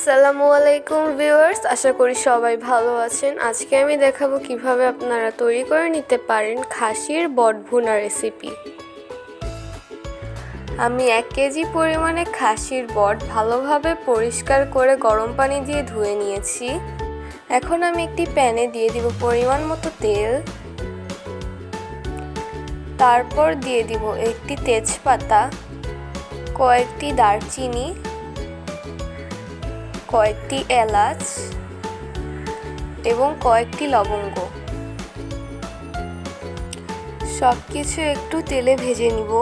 আসসালামু আলাইকুম ভিউয়ার্স, আশা করি সবাই ভালো আছেন। আজকে আমি দেখাবো কিভাবে আপনারা তৈরি করে নিতে পারেন খাসির বট ভুনা রেসিপি। আমি 1 কেজি পরিমাণে খাসির বট ভালোভাবে পরিষ্কার করে গরম পানি দিয়ে ধুয়ে নিয়েছি। এখন আমি একটি প্যানে দিয়ে দিব পরিমাণ মতো তেল, তারপর দিয়ে দিব একটি তেজপাতা, কয়েকটি দারচিনি, কয়েকটি এলাচ এবং কয়েকটি লবঙ্গ। সব কিছু একটু তেলে ভেজে নিব।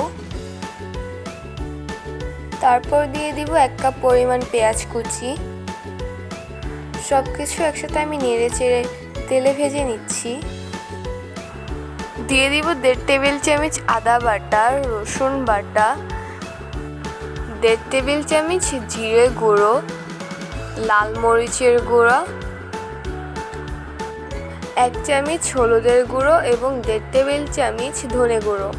তারপর দিয়ে দিব 1 কাপ পরিমাণ পেঁয়াজ কুচি। সব কিছু একসাথে আমি নেড়ে চেড়ে তেলে ভেজে নিচ্ছি। দিয়ে দিব 1.5 টেবিল চামচ আদা বাটা, রসুন বাটা, 1.5 টেবিল চামচ জিরে গুঁড়ো, লাল মরিচের গুঁড়ো, 1 চামচ হলুদের গুঁড়ো এবং 1.5 টেবিল চামচ ধনে গুঁড়ো।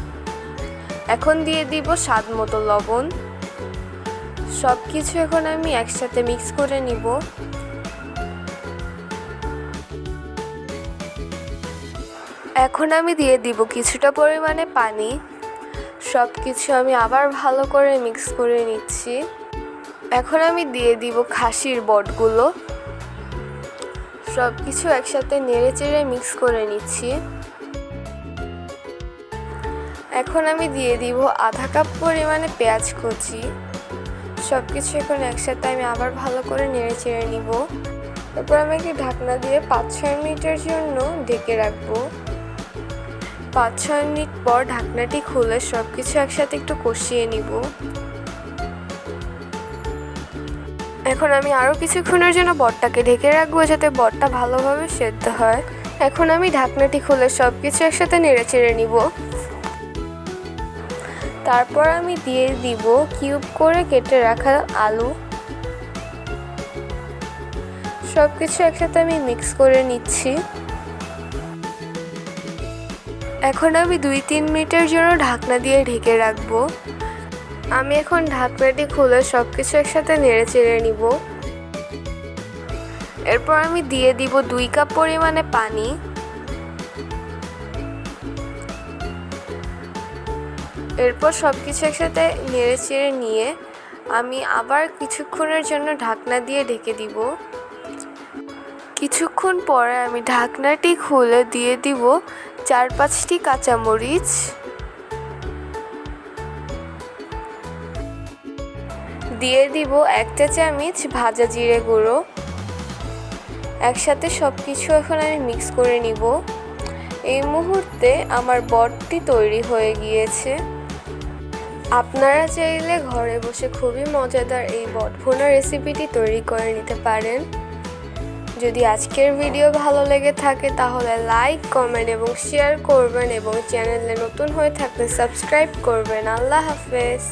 এখন দিয়ে দিব স্বাদ মতো লবণ। সব কিছু এখন আমি একসাথে মিক্স করে নিব। এখন আমি দিয়ে দিব কিছুটা পরিমাণে পানি। সব কিছু আমি আবার ভালো করে মিক্স করে নিচ্ছি। এখন আমি দিয়ে দিব খাসির বটগুলো। সব কিছু একসাথে নেড়ে চেড়ে মিক্স করে নিচ্ছি। এখন আমি দিয়ে দিব আধা কাপ পরিমাণে পেঁয়াজ কুচি। সব কিছু এখন একসাথে আমি আবার ভালো করে নেড়ে চেড়ে নিব। তারপর আমি একটি ঢাকনা দিয়ে 5-6 মিনিটের জন্য ঢেকে রাখবো। 5-6 মিনিট পর ঢাকনাটি খুলে সব কিছু একসাথে একটু কষিয়ে নিব। এখন আমি আরও কিছুক্ষণের জন্য বটটাকে ঢেকে রাখবো যাতে বটটা ভালোভাবে সেদ্ধ হয়। এখন আমি ঢাকনাটি খুলে সব কিছু একসাথে নেড়ে চেড়ে নিব। তারপর আমি দিয়ে দিব কিউব করে কেটে রাখা আলু। সব কিছু একসাথে আমি মিক্স করে নিচ্ছি। এখন আমি 2-3 মিনিটের জন্য ঢাকনা দিয়ে ঢেকে রাখবো। আমি এখন ঢাকনাটি খুলে সব কিছু একসাথে নেড়ে চেড়ে নিব। এরপর আমি দিয়ে দিব 2 কাপ পরিমাণে পানি। এরপর সব কিছু একসাথে নেড়ে চেড়ে নিয়ে আমি আবার কিছুক্ষণের জন্য ঢাকনা দিয়ে ঢেকে দিব। কিছুক্ষণ পরে আমি ঢাকনাটি খুলে দিয়ে দিব 4-5টি কাঁচামরিচ, দিয়ে দিব 1 চা চামচ ভাজা জিরে গুঁড়ো। একসাথে সব কিছু এখন আমি মিক্স করে নিব। এই মুহূর্তে আমার বটটি তৈরি হয়ে গিয়েছে। আপনারা চাইলে ঘরে বসে খুবই মজাদার এই বট ভুনা রেসিপিটি তৈরি করে নিতে পারেন। যদি আজকের ভিডিও ভালো লেগে থাকে তাহলে লাইক, কমেন্ট এবং শেয়ার করবেন এবং চ্যানেলে নতুন হয়ে থাকলে সাবস্ক্রাইব করবেন। আল্লাহ হাফেজ।